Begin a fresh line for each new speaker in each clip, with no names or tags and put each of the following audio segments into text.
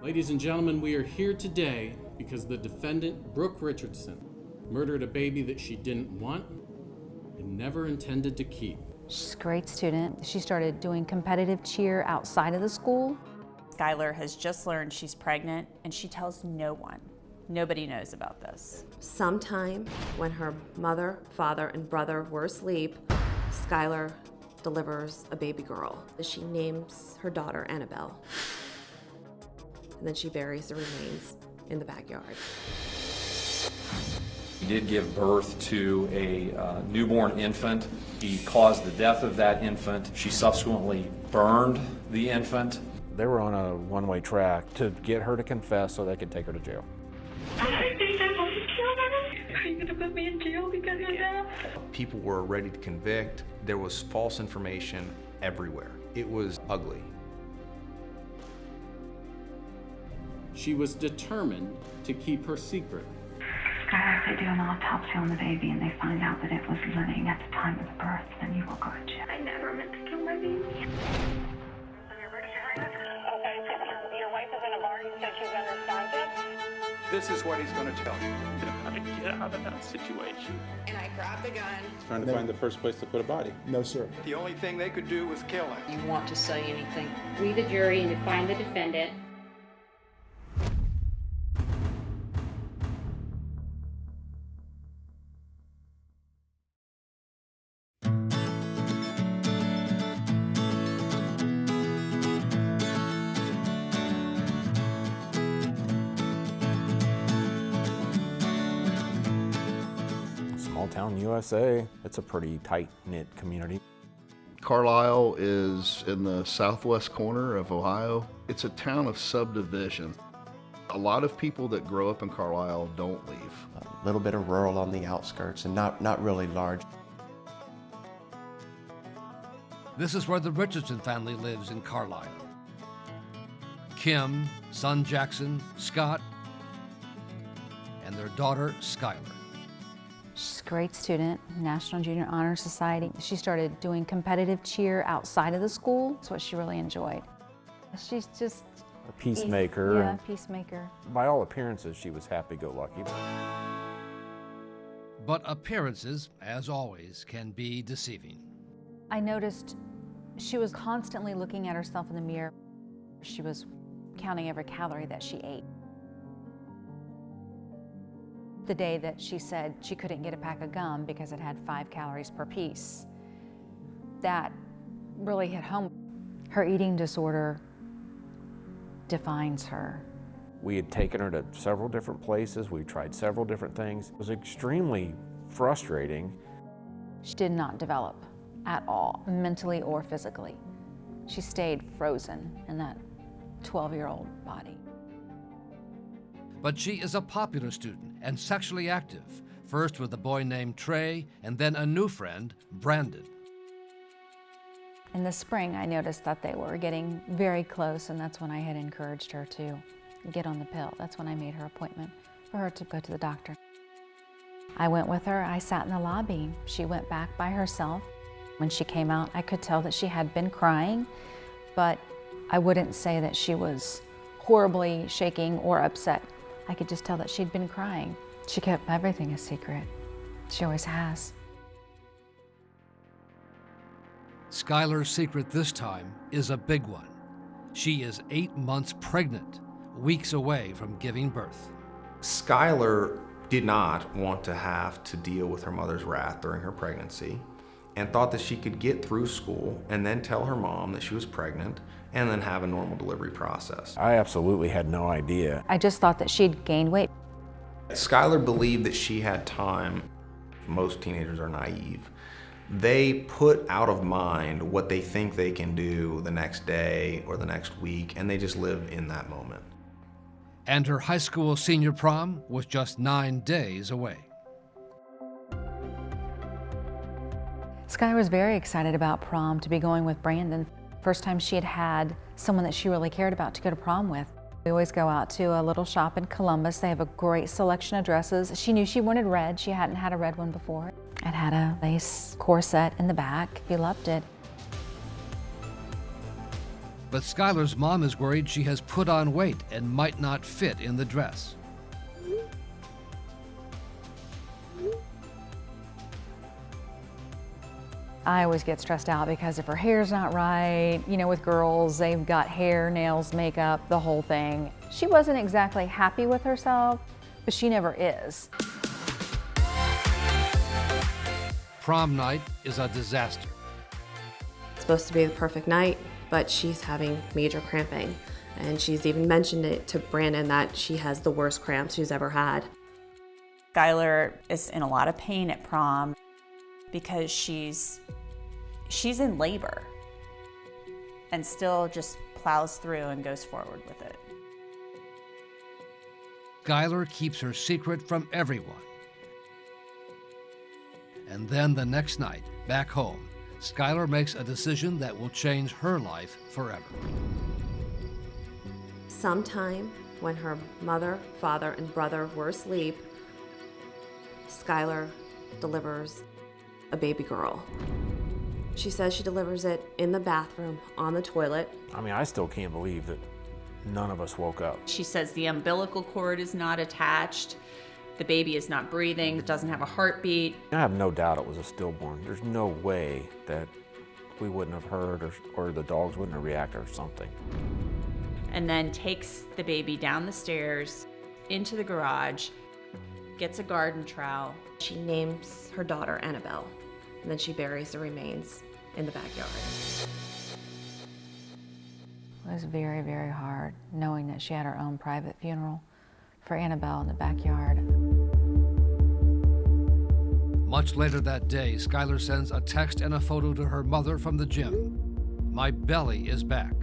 Ladies and gentlemen, we are here today because the defendant, Brooke Richardson, murdered a baby that she didn't want and never intended to keep.
She's a great student. She started doing competitive cheer outside of the school.
Skylar has just learned she's pregnant and she tells no one. Nobody knows about this.
Sometime when her mother, father, and brother were asleep, Skylar delivers a baby girl. She names her daughter Annabelle. And then she buries the remains in the backyard.
He did give birth to a newborn infant. He caused the death of that infant. She subsequently burned the infant.
They were on a one-way track to get her to confess so they could take her to jail.
Are you gonna put me in jail because of that?
People were ready to convict. There was false information everywhere. It was ugly.
She was determined to keep her secret.
Skylar, if they do an autopsy on the baby and they find out that it was living at the time of the birth, then you will go to jail. I never meant to kill my baby.
Okay, your wife is in a bar. You said she's unresponsive.
This is what he's going to tell you.
How to get out of that situation.
And I grabbed the gun.
Trying to find the first place to put a body.
No, sir.
The only thing they could do was kill him.
You want to say anything? We, the jury, and to find the defendant.
Small town USA, it's a pretty tight-knit community.
Carlisle is in the southwest corner of Ohio. It's a town of subdivision. A lot of people that grow up in Carlisle don't leave.
A little bit of rural on the outskirts and not really large.
This is where the Richardson family lives in Carlisle. Kim, son Jackson, Scott, and their daughter Skylar.
She's a great student, National Junior Honor Society. She started doing competitive cheer outside of the school. That's what she really enjoyed. She's just
a peacemaker.
Yeah, peacemaker.
By all appearances, she was happy-go-lucky.
But appearances, as always, can be deceiving.
I noticed she was constantly looking at herself in the mirror. She was counting every calorie that she ate. The day that she said she couldn't get a pack of gum because it had 5 calories per piece, that really hit home. Her eating disorder defines her.
We had taken her to several different places. We tried several different things. It was extremely frustrating.
She did not develop at all, mentally or physically. She stayed frozen in that 12-year-old body.
But she is a popular student and sexually active, first with a boy named Trey and then a new friend, Brandon.
In the spring, I noticed that they were getting very close, and that's when I had encouraged her to get on the pill. That's when I made her appointment for her to go to the doctor. I went with her. I sat in the lobby. She went back by herself. When she came out, I could tell that she had been crying, but I wouldn't say that she was horribly shaking or upset. I could just tell that she'd been crying. She kept everything a secret. She always has.
Skylar's secret this time is a big one. She is 8 months pregnant, weeks away from giving birth.
Skylar did not want to have to deal with her mother's wrath during her pregnancy and thought that she could get through school and then tell her mom that she was pregnant and then have a normal delivery process.
I absolutely had no idea.
I just thought that she'd gained weight.
Skylar believed that she had time. Most teenagers are naive. They put out of mind what they think they can do the next day or the next week, and they just live in that moment.
And her high school senior prom was just 9 days away.
Skylar was very excited about prom, to be going with Brandon. First time she had had someone that she really cared about to go to prom with. We always go out to a little shop in Columbus. They have a great selection of dresses. She knew she wanted red. She hadn't had a red one before. It had a lace corset in the back. He loved it.
But Skylar's mom is worried she has put on weight and might not fit in the dress.
I always get stressed out because if her hair's not right, you know, with girls, they've got hair, nails, makeup, the whole thing. She wasn't exactly happy with herself, but she never is.
Prom night is a disaster.
It's supposed to be the perfect night, but she's having major cramping. And she's even mentioned it to Brandon that she has the worst cramps she's ever had.
Skylar is in a lot of pain at prom because she's in labor and still just plows through and goes forward with it.
Skylar keeps her secret from everyone. And then the next night, back home, Skylar makes a decision that will change her life forever.
Sometime when her mother, father, and brother were asleep, Skylar delivers a baby girl. She says she delivers it in the bathroom, on the toilet.
I mean, I still can't believe that none of us woke up.
She says the umbilical cord is not attached, the baby is not breathing, it doesn't have a heartbeat.
I have no doubt it was a stillborn. There's no way that we wouldn't have heard or the dogs wouldn't have reacted or something.
And then takes the baby down the stairs, into the garage, gets a garden trowel.
She names her daughter Annabelle, and then she buries the remains in the backyard.
It was very, very hard knowing that she had her own private funeral for Annabelle in the backyard.
Much later that day, Skylar sends a text and a photo to her mother from the gym. "My belly is back."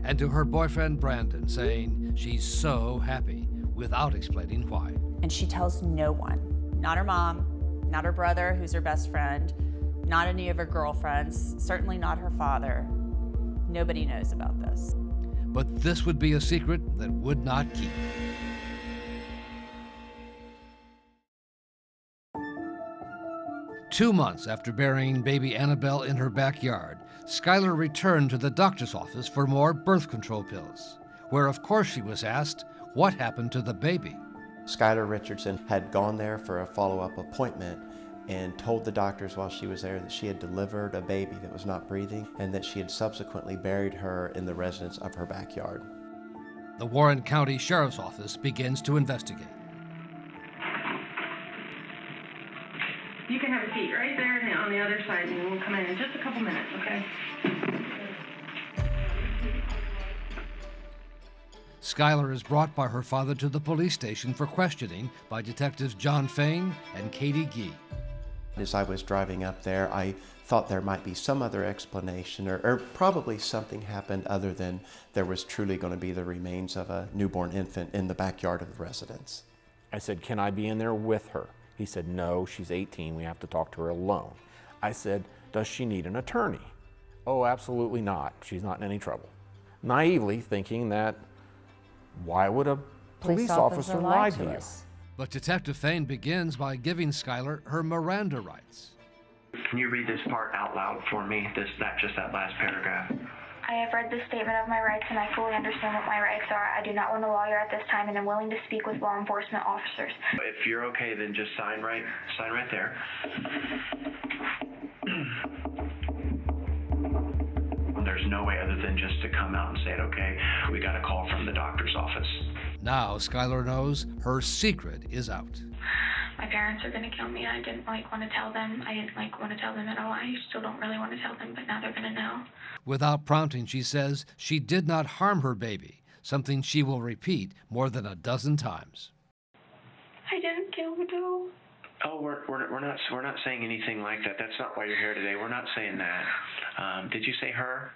And to her boyfriend, Brandon, saying she's so happy, without explaining why.
And she tells no one, not her mom, not her brother, who's her best friend, not any of her girlfriends, certainly not her father. Nobody knows about this.
But this would be a secret that would not keep. Two months after burying baby Annabelle in her backyard, Skylar returned to the doctor's office for more birth control pills, where of course she was asked what happened to the baby.
Skylar Richardson had gone there for a follow-up appointment and told the doctors while she was there that she had delivered a baby that was not breathing and that she had subsequently buried her in the residence of her backyard.
The Warren County Sheriff's Office begins to investigate.
You can have a seat right there and on the other side, and we'll come in just a couple minutes, okay?
Skylar is brought by her father to the police station for questioning by Detectives John Fain and Katie Gee.
As I was driving up there, I thought there might be some other explanation or probably something happened other than there was truly going to be the remains of a newborn infant in the backyard of the residence.
I said, "Can I be in there with her?" He said, "No, she's 18, we have to talk to her alone." I said, "Does she need an attorney?" "Oh, absolutely not. She's not in any trouble." Naively thinking that, why would a police officer lie to you?
But Detective Fain begins by giving Skylar her Miranda rights.
Can you read this part out loud for me, just that last paragraph?
I have read the statement of my rights and I fully understand what my rights are. I do not want a lawyer at this time and am willing to speak with law enforcement officers.
If you're okay, then just sign right there. There's no way other than just to come out and say it, okay? We got a call from the doctor's office.
Now Skylar knows her secret is out.
My parents are going to kill me. I didn't want to tell them. I didn't want to tell them at all. I still don't really want to tell them, but now they're going to know.
Without prompting, she says she did not harm her baby, something she will repeat more than a dozen times.
I didn't kill the doll.
Oh, we're not saying anything like that. That's not why you're here today. We're not saying that. Did you say her?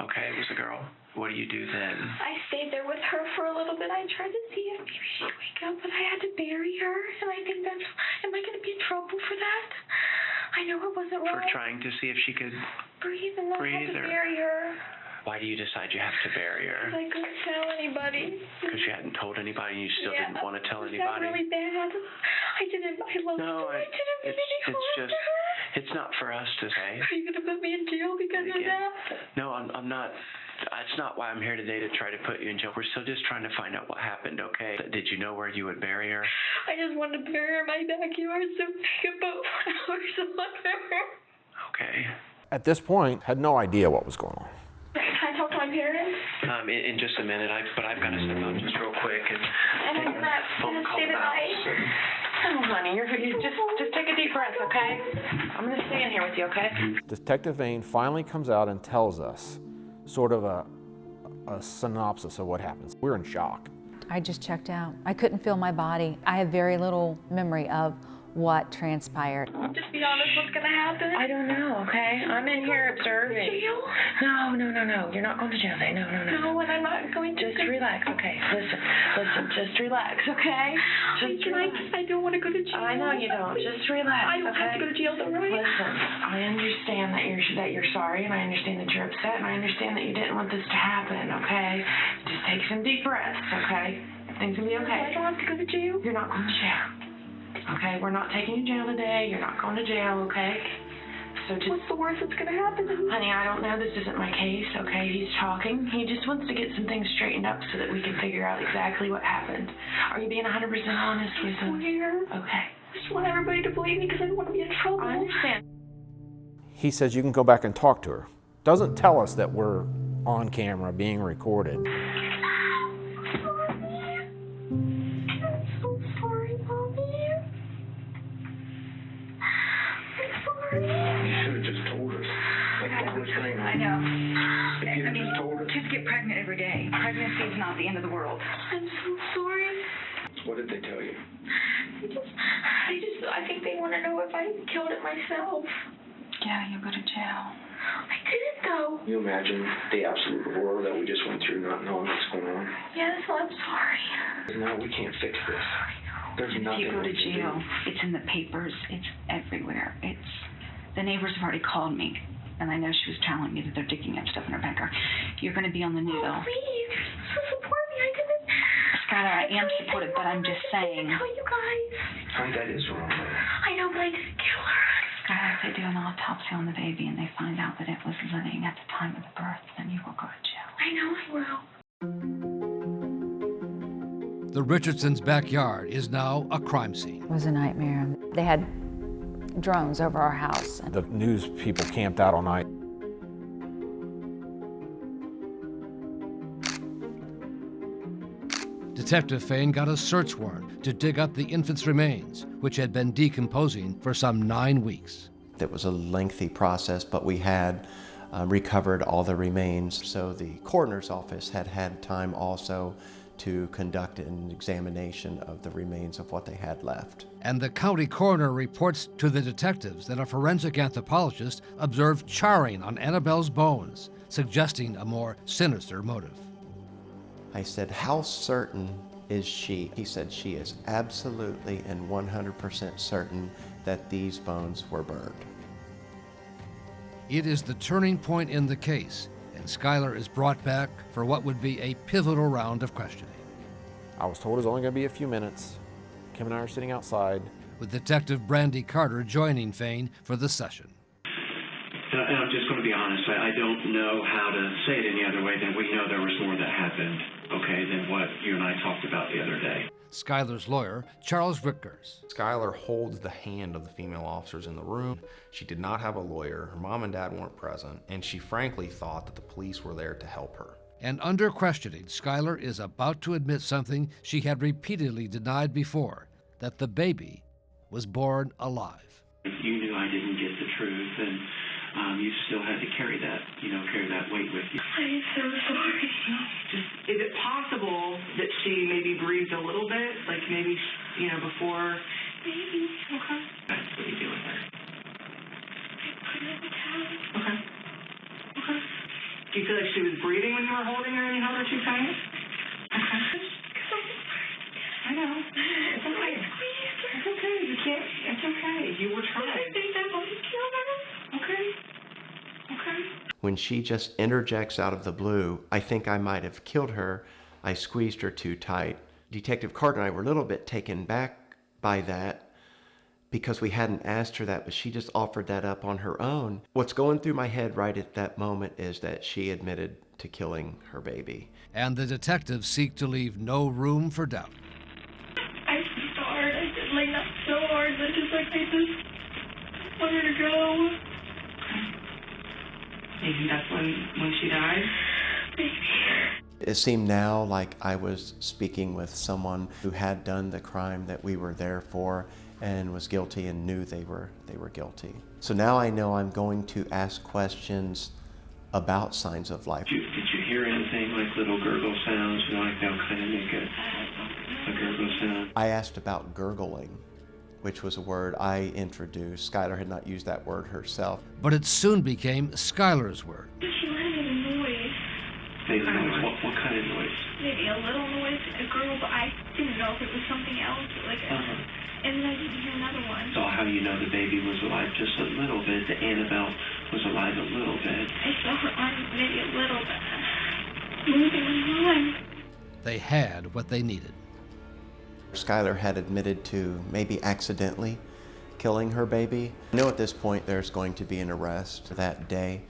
Okay, it was a girl. What do you do then?
I stayed there with her for a little bit. I tried to see if maybe she'd wake up, but I had to bury her, and I think am I going to be in trouble for that? I know it wasn't right.
For trying to see if she could
breathe, and then I had to bury her.
Why do you decide you have to bury her?
I couldn't tell anybody.
Because you hadn't told anybody and you still didn't want to tell anybody?
It got really bad. I didn't. I loved her. I didn't mean any harm to her.
It's not for us to say.
Are you going to put me in jail because of that?
No, I'm not. That's not why I'm here today to try to put you in jail. We're still just trying to find out what happened, okay? Did you know where you would bury her?
I just wanted to bury her in my backyard so we could put flowers on her.
Okay.
At this point, had no idea what was going on.
Can I talk to my parents?
In just a minute, but I've got to step out just real quick and
And I'm not going to stay the night.
Oh, honey, you just take a deep breath, okay? I'm gonna stay in here with you, okay?
Detective Vane finally comes out and tells us sort of a synopsis of what happens. We're in shock.
I just checked out. I couldn't feel my body. I have very little memory of what transpired.
Just be honest, what's going to happen?
I don't know, okay? I'm in here observing.
Jail?
No. You're not going to jail today. No.
No, and I'm not going to.
Just relax, okay? Listen, just relax, okay?
I don't want to go to jail.
I know you don't. Just relax,
I don't have to go to jail though, right?
Listen, I understand that you're sorry, and I understand that you're upset, and I understand that you didn't want this to happen, okay? Just take some deep breaths, okay? Everything's gonna be okay.
I don't have to go to jail.
You're not going to jail. Okay, we're not taking you to jail today. You're not going to jail, okay? So just...
What's the worst that's going to happen to me?
Honey, I don't know. This isn't my case, okay? He's talking. He just wants to get some things straightened up so that we can figure out exactly what happened. Are you being 100% honest with him? Okay.
I just want everybody to believe me because I don't want to be in trouble.
I understand.
He says you can go back and talk to her. Doesn't tell us that we're on camera being recorded.
I know. Kids get pregnant every day. Pregnancy is not the end of the world.
I'm so sorry.
What did they tell you?
I think they want to know if I killed it myself.
Yeah, you'll go to jail.
I didn't though.
Can you imagine the absolute horror that we just went through not knowing what's going on?
Yes, I'm sorry.
No, we can't fix this. There's nothing
You go to
we can
jail.
do.
It's in the papers. It's everywhere. The neighbors have already called me, and I know she was telling me that they're digging up stuff in her backyard. You're going to be on the news.
Oh, please, you're supposed to support me. I didn't.
Skylar, I am supportive, but I'm just saying.
I tell you guys.
Honey, that is wrong.
I know, but I didn't kill her.
Skylar, if they do an autopsy on the baby and they find out that it was living at the time of the birth, then you will go to jail.
I know I will.
The Richardsons' backyard is now a crime scene.
It was a nightmare. They had drones over our house.
The news people camped out all night.
Detective Fane got a search warrant to dig up the infant's remains, which had been decomposing for some 9 weeks.
It was a lengthy process, but we had recovered all the remains. So the coroner's office had time also to conduct an examination of the remains of what they had left.
And the county coroner reports to the detectives that a forensic anthropologist observed charring on Annabelle's bones, suggesting a more sinister motive.
I said, "How certain is she?" He said, "She is absolutely and 100% certain that these bones were burned."
It is the turning point in the case, and Skylar is brought back for what would be a pivotal round of questioning.
I was told it was only going to be a few minutes. Kim and I are sitting outside.
With Detective Brandy Carter joining Fane for the session.
And I'm just going to be honest, I don't know how to say it any other way than we know there was more that happened, okay, than what you and I talked about the other day.
Skylar's lawyer, Charles Rickers.
Skylar holds the hand of the female officers in the room. She did not have a lawyer, her mom and dad weren't present, and she frankly thought that the police were there to help her.
And under questioning, Skylar is about to admit something she had repeatedly denied before, that the baby was born alive.
If you knew I didn't get the truth, and you still had to carry that weight with you.
I'm so sorry.
Is it possible that she maybe breathed a little bit, like maybe, before?
Maybe.
Okay.
What do you do with her?
I put her in the towel.
Okay. Okay. Do you feel like she was breathing when you were holding her and you held her too tight? Okay. I know. It's okay. It's okay. You can't. It's okay. You were trying.
I think that might kill her.
Okay. Okay.
When she just interjects out of the blue, "I think I might have killed her. I squeezed her too tight." Detective Carter and I were a little bit taken back by that because we hadn't asked her that, but she just offered that up on her own. What's going through my head right at that moment is that she admitted to killing her baby.
And the detectives seek to leave no room for doubt.
I just hard. I did like that so hard that I just want her to go. Maybe that's when she died. Maybe.
It seemed now like I was speaking with someone who had done the crime that we were there for and was guilty and knew they were guilty. So now I know I'm going to ask questions about signs of life.
Did you hear anything like little gurgle sounds? You know, like they'll kind of make a gurgle sound.
I asked about gurgling, which was a word I introduced. Skylar had not used that word herself.
But it soon became Skylar's word.
She might have made a noise.
Made a noise? What kind of noise?
Maybe a little noise, a gurgle, but I didn't know if it was something else. And then I didn't hear another one.
So how do you know the baby was alive just a little bit? The Annabelle was alive a little bit.
I saw her arm maybe a little bit. Moving on.
They had what they needed.
Skylar had admitted to maybe accidentally killing her baby. I know at this point there's going to be an arrest that day.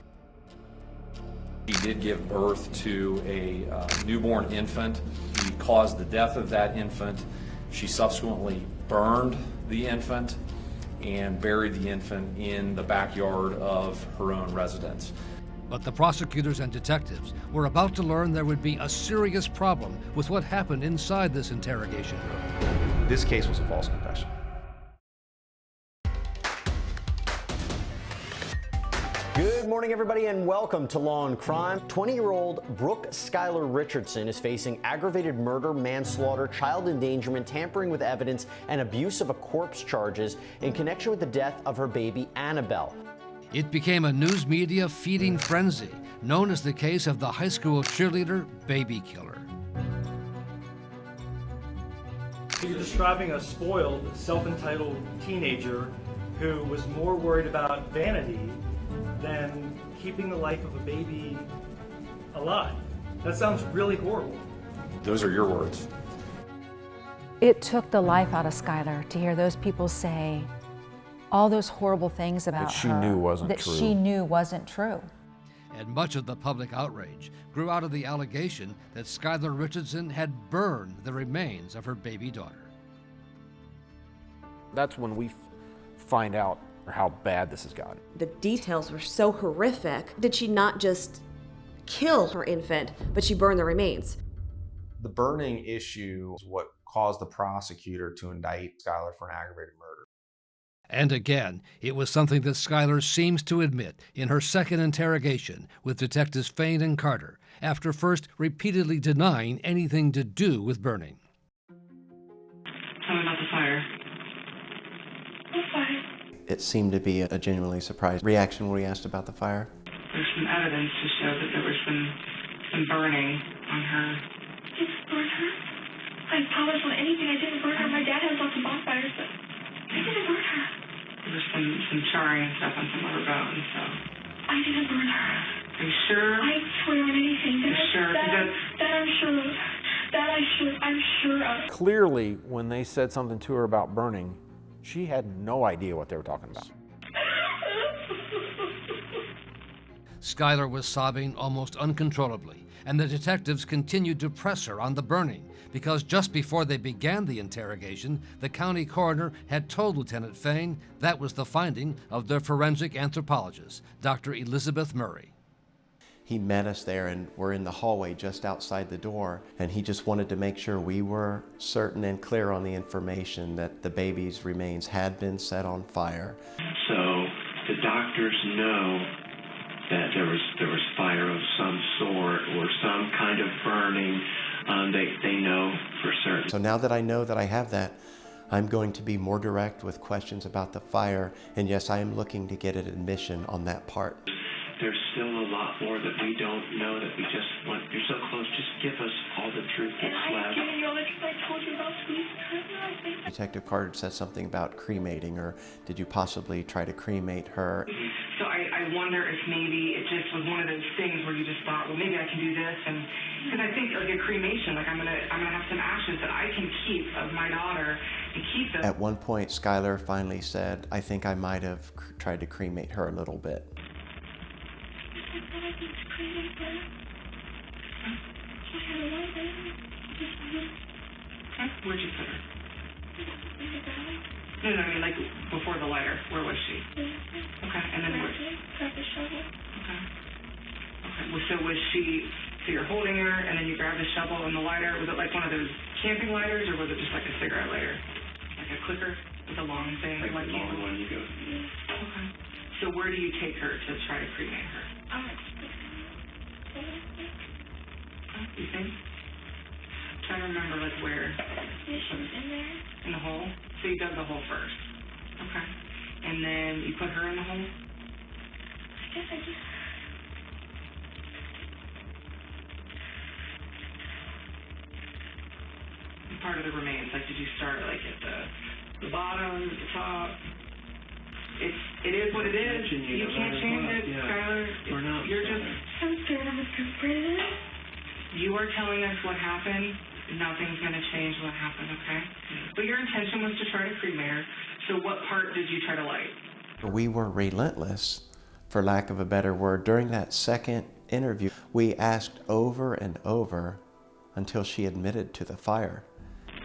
She did give birth to a newborn infant. She caused the death of that infant. She subsequently burned the infant and buried the infant in the backyard of her own residence.
But the prosecutors and detectives were about to learn there would be a serious problem with what happened inside this interrogation room.
This case was a false confession.
Good morning, everybody, and welcome to Law and Crime. 20-year-old Brooke Skylar Richardson is facing aggravated murder, manslaughter, child endangerment, tampering with evidence, and abuse of a corpse charges in connection with the death of her baby, Annabelle.
It became a news media feeding frenzy, known as the case of the high school cheerleader baby killer.
You're describing a spoiled, self-entitled teenager who was more worried about vanity than keeping the life of a baby alive. That sounds really horrible.
Those are your words.
It took the life out of Skylar to hear those people say all those horrible things about
That she
her
knew wasn't
that
true.
she knew wasn't true.
And much of the public outrage grew out of the allegation that Skylar Richardson had burned the remains of her baby daughter.
That's when we find out how bad this has gotten.
The details were so horrific. Did she not just kill her infant, but she burned the remains?
The burning issue is what caused the prosecutor to indict Skylar for an aggravated murder.
And again, it was something that Skylar seems to admit in her second interrogation with Detectives Fain and Carter, after first repeatedly denying anything to do with burning.
Tell me about the fire. What fire?
It seemed to be a genuinely surprised reaction when we asked about the fire.
There's some evidence to show that there was some burning on her. Did you burn her? I promise on anything I didn't burn her. My dad has lots of bonfires, but I didn't burn her. There was some charring and stuff on some of her bones, so. I didn't burn her. Are you sure? I swear on anything. You're sure? That I'm sure of. I'm sure of.
Clearly, when they said something to her about burning, she had no idea what they were talking about.
Skylar was sobbing almost uncontrollably, and the detectives continued to press her on the burning because just before they began the interrogation, the county coroner had told Lieutenant Fain that was the finding of their forensic anthropologist, Dr. Elizabeth Murray.
He met us there and we're in the hallway just outside the door, and he just wanted to make sure we were certain and clear on the information that the baby's remains had been set on fire.
So the doctors know that there was fire of some sort or some kind of burning. They know for certain.
So now that I know that I have that, I'm going to be more direct with questions about the fire, and yes, I am looking to get an admission on that part.
There's still a lot more that we don't know that we just want. You're so close. Just give us all the truth that's left.
I've given you all the truth I told you about squeeze.
Detective Carter said something about cremating, or did you possibly try to cremate her?
So I wonder if maybe it just was one of those things where you just thought, well, maybe I can do this, and because I think like a cremation, like I'm gonna have some ashes that I can keep of my daughter and keep them.
At one point, Skylar finally said, "I think I might have tried to cremate her a little bit."
Where'd you put her? No, I mean, like, before the lighter. Where was she? Okay, and then where?
Grab the shovel.
Okay. Okay, well, so was she, so you're holding her, and then you grab the shovel and the lighter. Was it like one of those camping lighters, or was it just like a cigarette lighter? Like a clicker with a long thing?
Like the long one you go.
Okay. So where do you take her to try to cremate her? You think? Try to remember, like, where?
Yeah, she was in there.
In the hole? So you dug the hole first? Okay. And then you put her in the hole?
I guess I just...
Part of the remains, like, did you start, like, at the bottom, at the top? It is what it is. You can't change it, Skylar. You're just...
I'm scared I'm just gonna spread it.
You are telling us what happened. Nothing's going to change what happened, okay? But your intention was to try to cremate her. So what part did you try to light?
We were relentless, for lack of a better word. During that second interview, we asked over and over until she admitted to the fire.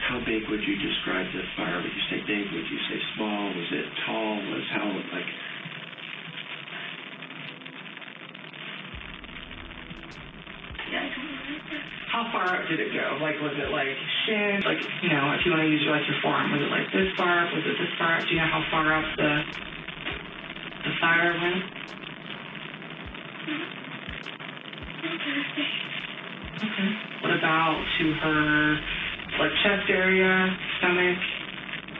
How big would you describe the fire? Would you say big? Would you say small? Was it tall? Was how, like...
How far up did it go? Like, was it like shin? Like, you know, if you want to use like your forearm, was it like this far up? Was it this far up? Do you know how far up the fire went? Okay. What about to her, like, chest area, stomach?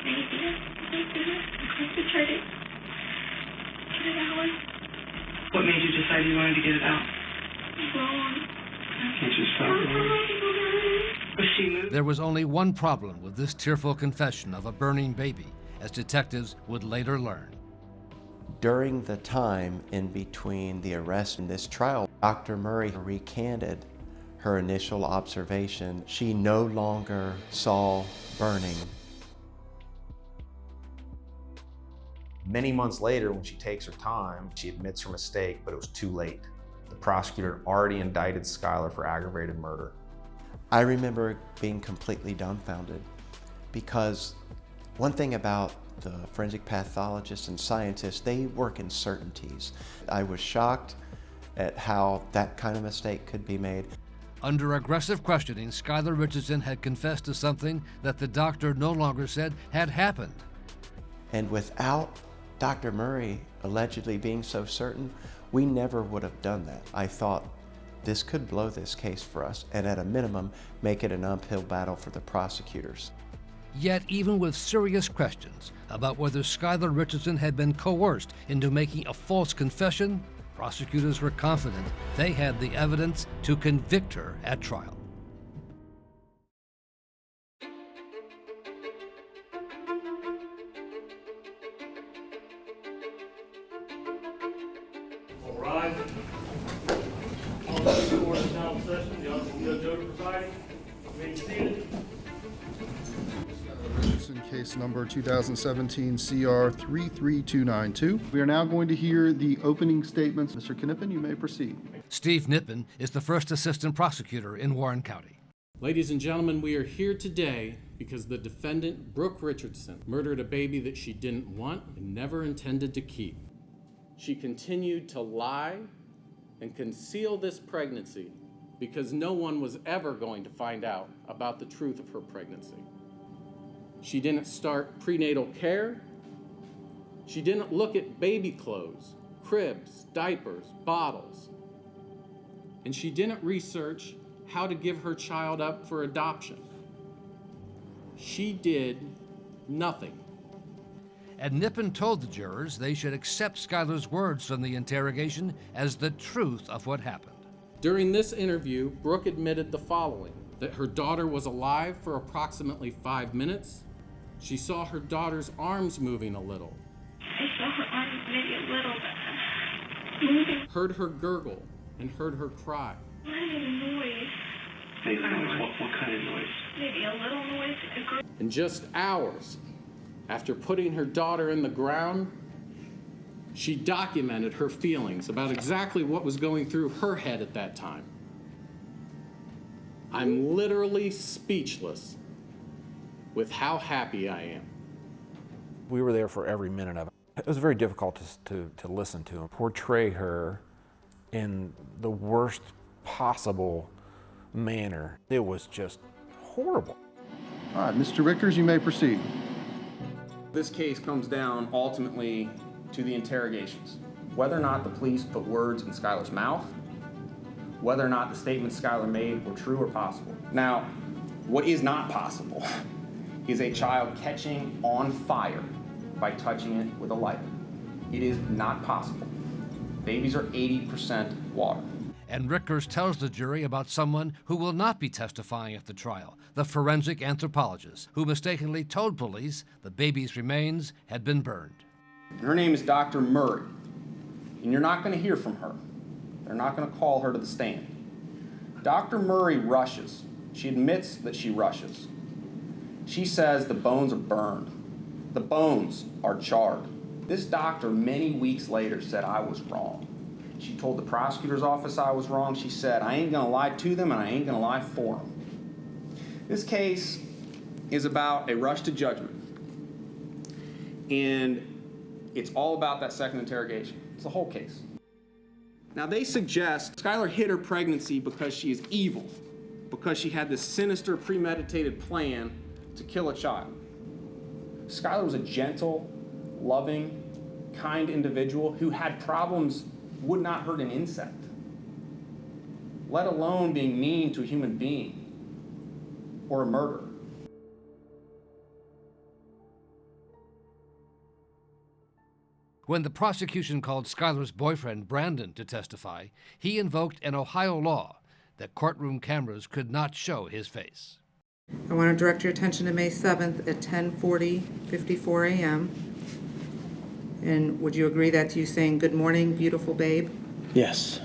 Maybe. I tried to get it out.
What made you decide you wanted to get it out?
There was only one problem with this tearful confession of a burning baby, as detectives would later learn.
During the time in between the arrest and this trial, Dr. Murray recanted her initial observation. She no longer saw burning.
Many months later, when she takes her time, she admits her mistake, but it was too late. The prosecutor had already indicted Skylar for aggravated murder.
I remember being completely dumbfounded because one thing about the forensic pathologists and scientists, they work in certainties. I was shocked at how that kind of mistake could be made.
Under aggressive questioning, Skylar Richardson had confessed to something that the doctor no longer said had happened.
And without Dr. Murray allegedly being so certain, we never would have done that. I thought this could blow this case for us and at a minimum make it an uphill battle for the prosecutors.
Yet even with serious questions about whether Skylar Richardson had been coerced into making a false confession, prosecutors were confident they had the evidence to convict her at trial.
All right. On the court of town session, the Honorable Judge Oda presiding. Remain seated.
Richardson, case number 2017 CR 33292. We are now going to hear the opening statements. Mr. Knippen, you may proceed.
Steve Knippen is the first assistant prosecutor in Warren County.
Ladies and gentlemen, we are here today because the defendant, Brooke Richardson, murdered a baby that she didn't want and never intended to keep. She continued to lie and conceal this pregnancy because no one was ever going to find out about the truth of her pregnancy. She didn't start prenatal care. She didn't look at baby clothes, cribs, diapers, bottles. And she didn't research how to give her child up for adoption. She did nothing.
And Knippen told the jurors they should accept Skylar's words from the interrogation as the truth of what happened.
During this interview, Brooke admitted the following: that her daughter was alive for approximately 5 minutes. She saw her daughter's arms moving a little.
I saw her arms maybe a little, but moving.
Heard her gurgle and heard her cry.
What kind of noise?
What kind of noise?
Maybe a little noise.
And just hours after putting her daughter in the ground, she documented her feelings about exactly what was going through her head at that time. I'm literally speechless with how happy I am.
We were there for every minute of it. It was very difficult to listen to and portray her in the worst possible manner. It was just horrible.
All right, Mr. Rickers, you may proceed.
This case comes down ultimately to the interrogations. Whether or not the police put words in Skylar's mouth, whether or not the statements Skylar made were true or possible. Now, what is not possible is a child catching on fire by touching it with a lighter. It is not possible. Babies are 80% water.
And Rickers tells the jury about someone who will not be testifying at the trial, the forensic anthropologist who mistakenly told police the baby's remains had been burned.
Her name is Dr. Murray, and you're not going to hear from her. They're not going to call her to the stand. Dr. Murray rushes. She admits that she rushes. She says the bones are burned. The bones are charred. This doctor, many weeks later, said I was wrong. She told the prosecutor's office I was wrong. She said, I ain't gonna lie to them and I ain't gonna lie for them. This case is about a rush to judgment. And it's all about that second interrogation. It's the whole case. Now they suggest Skylar hid her pregnancy because she is evil, because she had this sinister premeditated plan to kill a child. Skylar was a gentle, loving, kind individual who had problems would not hurt an insect, let alone being mean to a human being or a murderer.
When the prosecution called Skylar's boyfriend, Brandon, to testify, he invoked an Ohio law that courtroom cameras could not show his face.
I want to direct your attention to May 7th at 10:54 a.m. And would you agree that's you saying, good morning, beautiful babe?
Yes.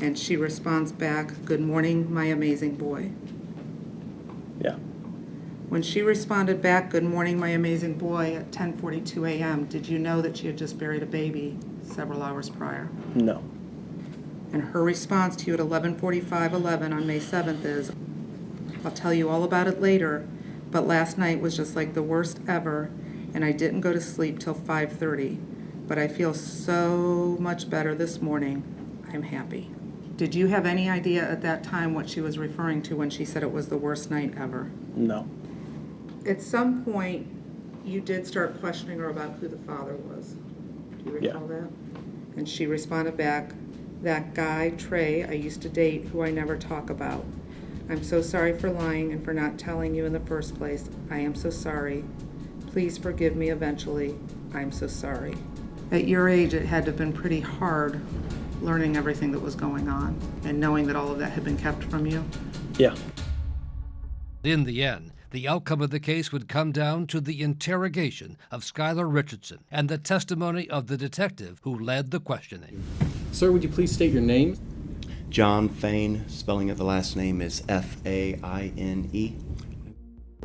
And she responds back, good morning, my amazing boy.
Yeah.
When she responded back, good morning, my amazing boy, at 10:42 a.m., did you know that she had just buried a baby several hours prior?
No.
And her response to you at 11:45:11 on May 7th is, I'll tell you all about it later, but last night was just like the worst ever, and I didn't go to sleep till 5:30, but I feel so much better this morning. I'm happy. Did you have any idea at that time what she was referring to when she said it was the worst night ever?
No.
At some point, you did start questioning her about who the father was. Do you recall that? And she responded back, that guy, Trey, I used to date, who I never talk about. I'm so sorry for lying and for not telling you in the first place. I am so sorry. Please forgive me eventually. I'm so sorry. At your age, it had to have been pretty hard learning everything that was going on and knowing that all of that had been kept from you.
Yeah.
In the end, the outcome of the case would come down to the interrogation of Skylar Richardson and the testimony of the detective who led the questioning.
Sir, would you please state your name?
John Fain, spelling of the last name is F-A-I-N-E.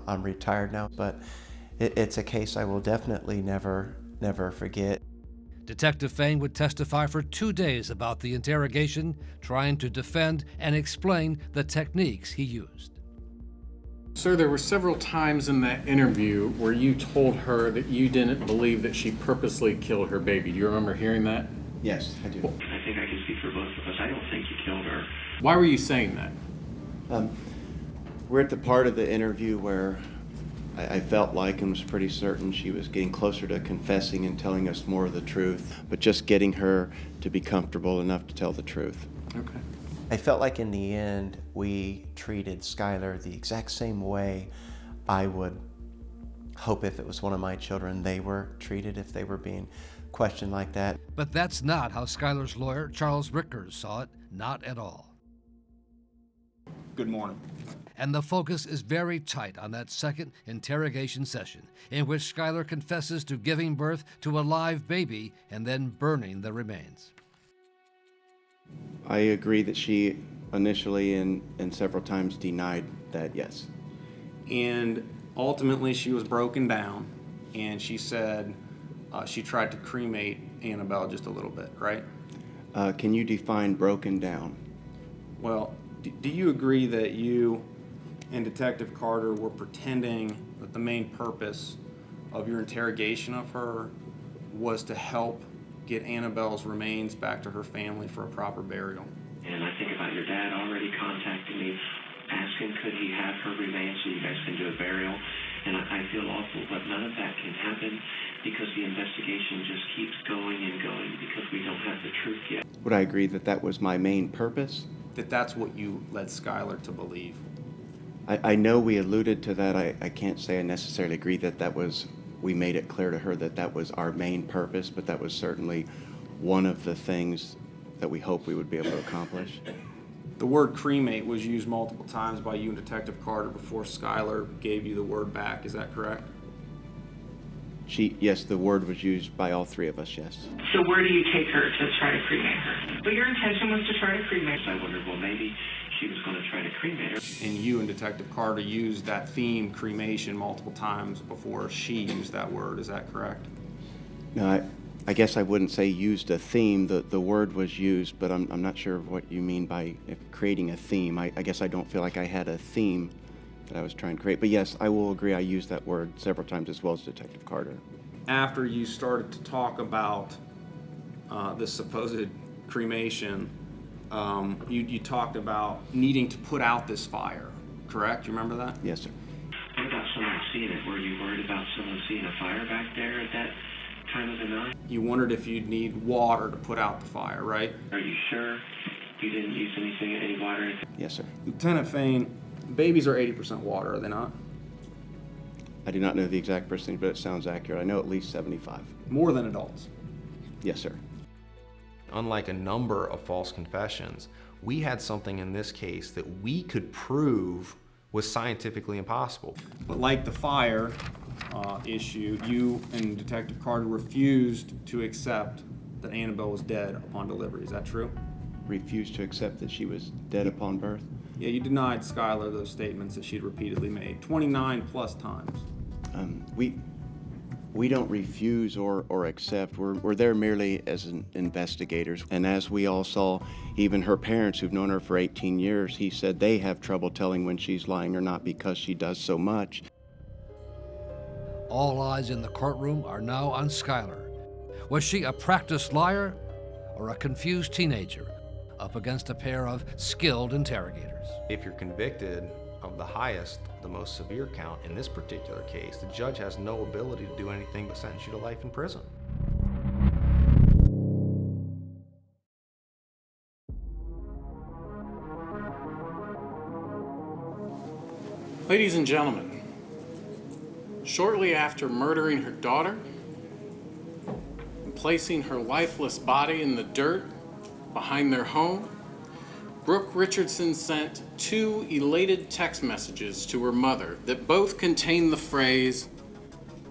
I'm retired now, but it's a case I will definitely never forget.
Detective Fain would testify for 2 days about the interrogation, trying to defend and explain the techniques he used.
Sir, there were several times in that interview where you told her that you didn't believe that she purposely killed her baby. Do you remember hearing that?
Yes, I do.
I think I can speak for both of us. I don't think you killed her.
Why were you saying that?
We're at the part of the interview where I felt like and was pretty certain she was getting closer to confessing and telling us more of the truth, but just getting her to be comfortable enough to tell the truth.
Okay.
I felt like in the end we treated Skylar the exact same way I would hope if it was one of my children they were treated if they were being questioned like that.
But that's not how Skylar's lawyer, Charles Rickers, saw it, not at all.
Good morning.
And the focus is very tight on that second interrogation session, in which Skylar confesses to giving birth to a live baby and then burning the remains.
I agree that she initially and several times denied that, yes.
And ultimately she was broken down and she said she tried to cremate Annabelle just a little bit, right?
Can you define broken down?
Well, do you agree that you
and Detective Carter were pretending that the main purpose of your interrogation of her was to help get Annabelle's remains back to her family for a proper burial.
And I think about your dad already contacting me, asking could he have her remains so you guys can do a burial. And I feel awful, but none of that can happen because the investigation just keeps going and going because we don't have the truth yet.
Would I agree that that was my main purpose?
That that's what you led Skylar to believe.
I know we alluded to that. I can't say I necessarily agree that we made it clear to her that that was our main purpose, but that was certainly one of the things that we hope we would be able to accomplish.
The word cremate was used multiple times by you and Detective Carter before Skylar gave you the word back. Is that correct?
Yes, the word was used by all three of us, yes.
So where do you take her to try to cremate her? But your intention was to try to cremate her.
I wondered, well, maybe she was going to try to cremate her.
And you and Detective Carter used that theme, cremation, multiple times before she used that word. Is that correct?
No, I guess I wouldn't say used a theme. The word was used, but I'm not sure what you mean by creating a theme. I guess I don't feel like I had a theme that I was trying to create. But yes, I will agree I used that word several times as well as Detective Carter.
After you started to talk about this supposed cremation, you talked about needing to put out this fire, correct? You remember that?
Yes, sir.
What about someone seeing it? Were you worried about someone seeing a fire back there at that time of the night?
You wondered if you'd need water to put out the fire, right?
Are you sure you didn't use any water?
Yes, sir.
Lieutenant Fain, babies are 80% water, are they not?
I do not know the exact percentage, but it sounds accurate. I know at least 75.
More than adults?
Yes, sir.
Unlike a number of false confessions, we had something in this case that we could prove was scientifically impossible.
But like the fire issue, you and Detective Carter refused to accept that Annabelle was dead upon delivery. Is that true?
Refused to accept that she was dead upon birth?
Yeah, you denied Skylar those statements that she'd repeatedly made, 29 plus times.
We don't refuse or accept. We're there merely as investigators. And as we all saw, even her parents who've known her for 18 years, he said they have trouble telling when she's lying or not because she does so much.
All eyes in the courtroom are now on Skylar. Was she a practiced liar or a confused teenager up against a pair of skilled interrogators?
If you're convicted of the highest, the most severe count in this particular case, the judge has no ability to do anything but sentence you to life in prison.
Ladies and gentlemen, shortly after murdering her daughter and placing her lifeless body in the dirt behind their home, Brooke Richardson sent 2 elated text messages to her mother that both contain the phrase,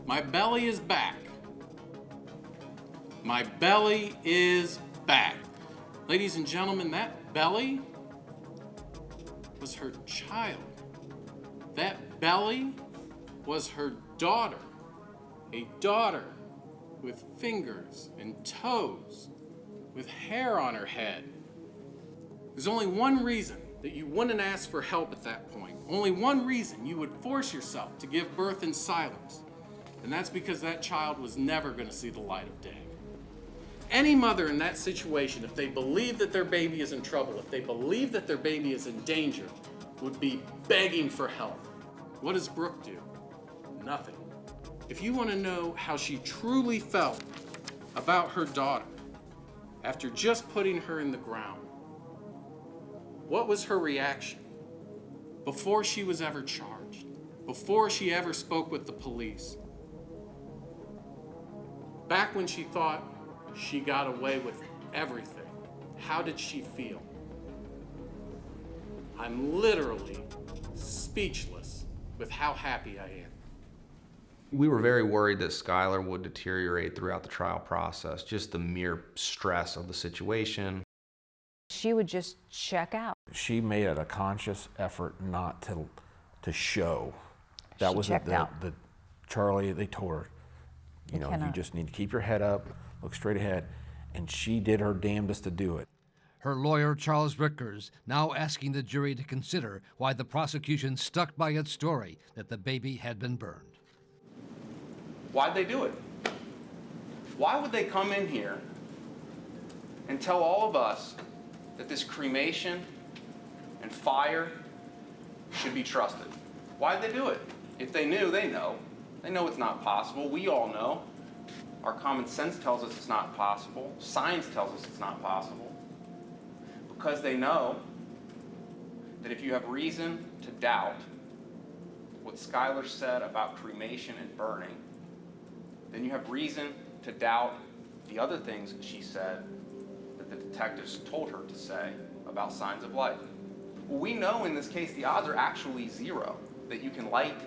"My belly is back. My belly is back." Ladies and gentlemen, that belly was her child. That belly was her daughter, a daughter with fingers and toes, with hair on her head. There's only one reason that you wouldn't ask for help at that point. Only one reason you would force yourself to give birth in silence. And that's because that child was never going to see the light of day. Any mother in that situation, if they believe that their baby is in trouble, if they believe that their baby is in danger, would be begging for help. What does Brooke do? Nothing. If you want to know how she truly felt about her daughter after just putting her in the ground, what was her reaction before she was ever charged, before she ever spoke with the police? Back when she thought she got away with everything, how did she feel? I'm literally speechless with how happy I am.
We were very worried that Skylar would deteriorate throughout the trial process, just the mere stress of the situation.
She would just check out.
She made it a conscious effort not to show. That was the Charlie, they told her, you just need to keep your head up, look straight ahead, and she did her damnedest to do it.
Her lawyer, Charles Rickers, now asking the jury to consider why the prosecution stuck by its story that the baby had been burned.
Why'd they do it? Why would they come in here and tell all of us that this cremation and fire should be trusted? Why'd they do it? If they knew, they know. They know it's not possible. We all know. Our common sense tells us it's not possible. Science tells us it's not possible. Because they know that if you have reason to doubt what Skylar said about cremation and burning, then you have reason to doubt the other things she said that the detectives told her to say about signs of life. Well, we know in this case the odds are actually zero that you can light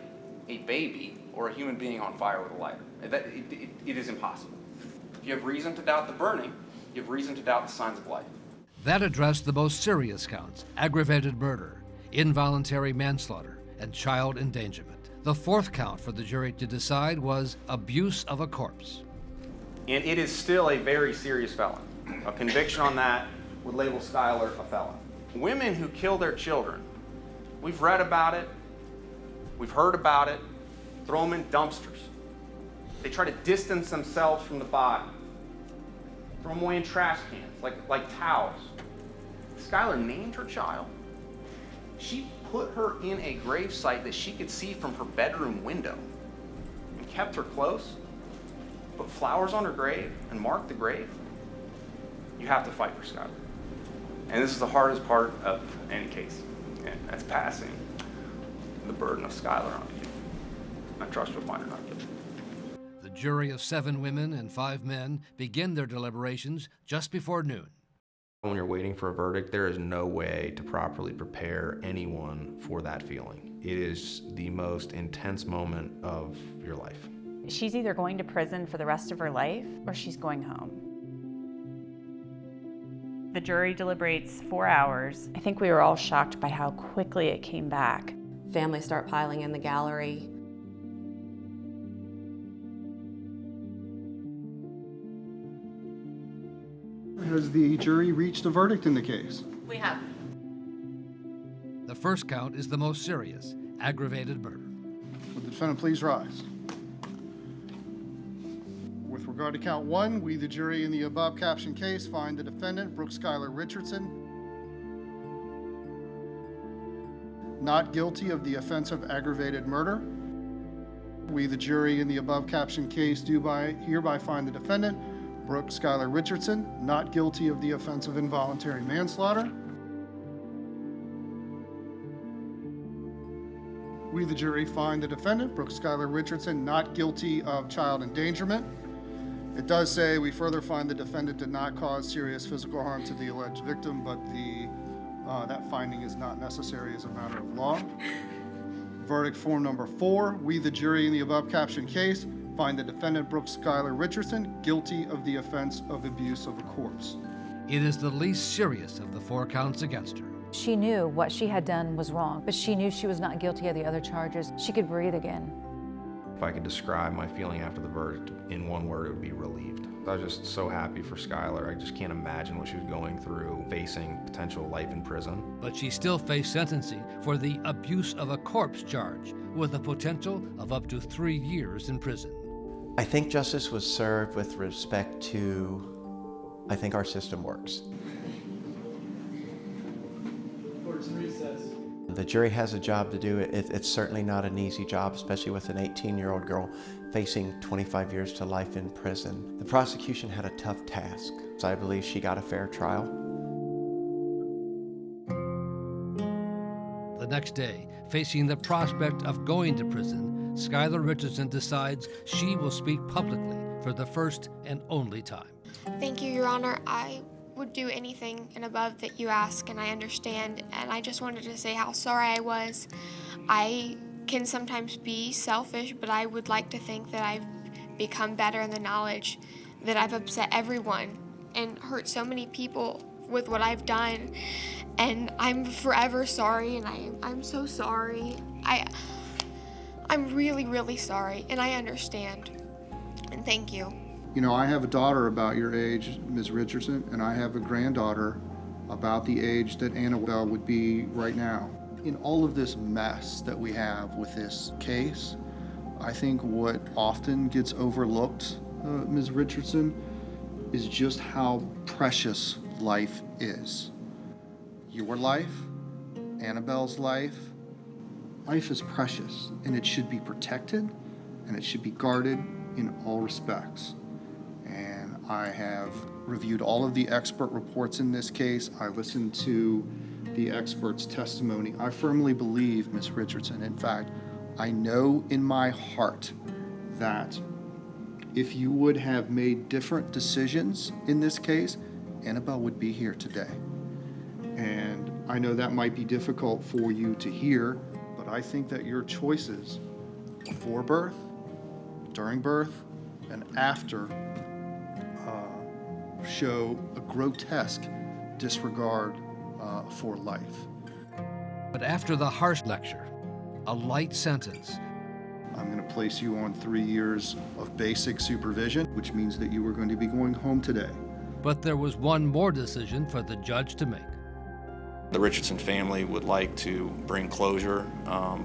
a baby or a human being on fire with a lighter. It is impossible. If you have reason to doubt the burning, you have reason to doubt the signs of life.
That addressed the most serious counts: aggravated murder, involuntary manslaughter, and child endangerment. The fourth count for the jury to decide was abuse of a corpse.
And it is still a very serious felony. A conviction on that would label Skylar a felon. Women who kill their children, we've read about it, we've heard about it, throw them in dumpsters. They try to distance themselves from the body, throw them away in trash cans, like towels. Skylar named her child. She put her in a gravesite that she could see from her bedroom window and kept her close, put flowers on her grave and marked the grave. You have to fight for Skylar. And this is the hardest part of any case, and that's passing the burden of Skylar on you. I trust you'll find her not guilty.
The jury of 7 women and 5 men begin their deliberations just before noon.
When you're waiting for a verdict, there is no way to properly prepare anyone for that feeling. It is the most intense moment of your life.
She's either going to prison for the rest of her life or she's going home. The jury deliberates 4 hours. I think we were all shocked by how quickly it came back.
Families start piling in the gallery.
Has the jury reached a verdict in the case?
We have.
The first count is the most serious: aggravated murder.
Would the defendant please rise? With regard to count 1, we, the jury in the above captioned case, find the defendant, Brooke Skylar Richardson, not guilty of the offense of aggravated murder. We, the jury in the above captioned case, do hereby find the defendant, Brooke Skylar Richardson, not guilty of the offense of involuntary manslaughter. We, the jury, find the defendant, Brooke Skylar Richardson, not guilty of child endangerment. It does say we further find the defendant did not cause serious physical harm to the alleged victim, but that finding is not necessary as a matter of law. Verdict form number 4, we, the jury in the above captioned case, find the defendant, Brooke Skylar Richardson, guilty of the offense of abuse of a corpse.
It is the least serious of the 4 counts against her.
She knew what she had done was wrong, but she knew she was not guilty of the other charges. She could breathe again.
If I could describe my feeling after the verdict in one word, it would be relieved. I was just so happy for Skylar. I just can't imagine what she was going through, facing potential life in prison.
But she still faced sentencing for the abuse of a corpse charge, with a potential of up to 3 years in prison.
I think justice was served with respect to, I think our system works.
Court's in recess.
The jury has a job to do. It's certainly not an easy job, especially with an 18-year-old girl facing 25 years to life in prison. The prosecution had a tough task, so I believe she got a fair trial.
The next day, facing the prospect of going to prison, Skylar Richardson decides she will speak publicly for the first and only time.
Thank you, Your Honor. I would do anything and above that you ask, and I understand, and I just wanted to say how sorry I was. I can sometimes be selfish, but I would like to think that I've become better in the knowledge that I've upset everyone and hurt so many people with what I've done, and I'm forever sorry, and I'm so sorry. I'm really, really sorry, and I understand, and thank you.
You know, I have a daughter about your age, Ms. Richardson, and I have a granddaughter about the age that Annabelle would be right now. In all of this mess that we have with this case, I think what often gets overlooked, Ms. Richardson, is just how precious life is. Your life, Annabelle's life, life is precious, and it should be protected, and it should be guarded in all respects. And I have reviewed all of the expert reports in this case. I listened to the expert's testimony. I firmly believe, Ms. Richardson, in fact, I know in my heart that if you would have made different decisions in this case, Annabelle would be here today. And I know that might be difficult for you to hear, but I think that your choices before birth, during birth, and after show a grotesque disregard for life.
But after the harsh lecture, a light sentence.
I'm going to place you on 3 years of basic supervision, which means that you are going to be going home today.
But there was one more decision for the judge to make.
The Richardson family would like to bring closure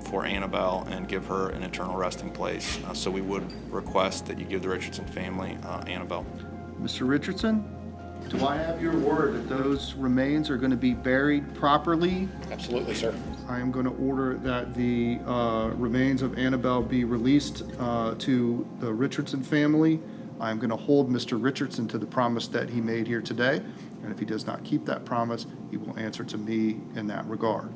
for Annabelle and give her an eternal resting place. So we would request that you give the Richardson family Annabelle.
Mr. Richardson, do I have your word that those remains are going to be buried properly?
Absolutely, sir.
I am going to order that the remains of Annabelle be released to the Richardson family. I'm going to hold Mr. Richardson to the promise that he made here today, and if he does not keep that promise, he will answer to me in that regard.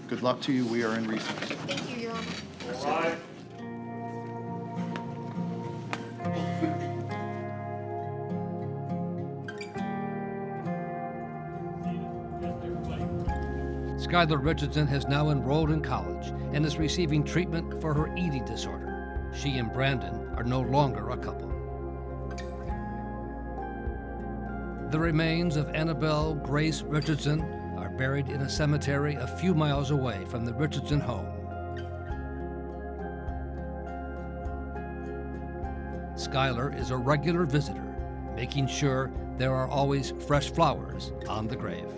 Good luck to you. We are in recess.
Thank you, Your Honor.
All right.
Skylar Richardson has now enrolled in college and is receiving treatment for her eating disorder. She and Brandon are no longer a couple. The remains of Annabelle Grace Richardson are buried in a cemetery a few miles away from the Richardson home. Skylar is a regular visitor, making sure there are always fresh flowers on the grave.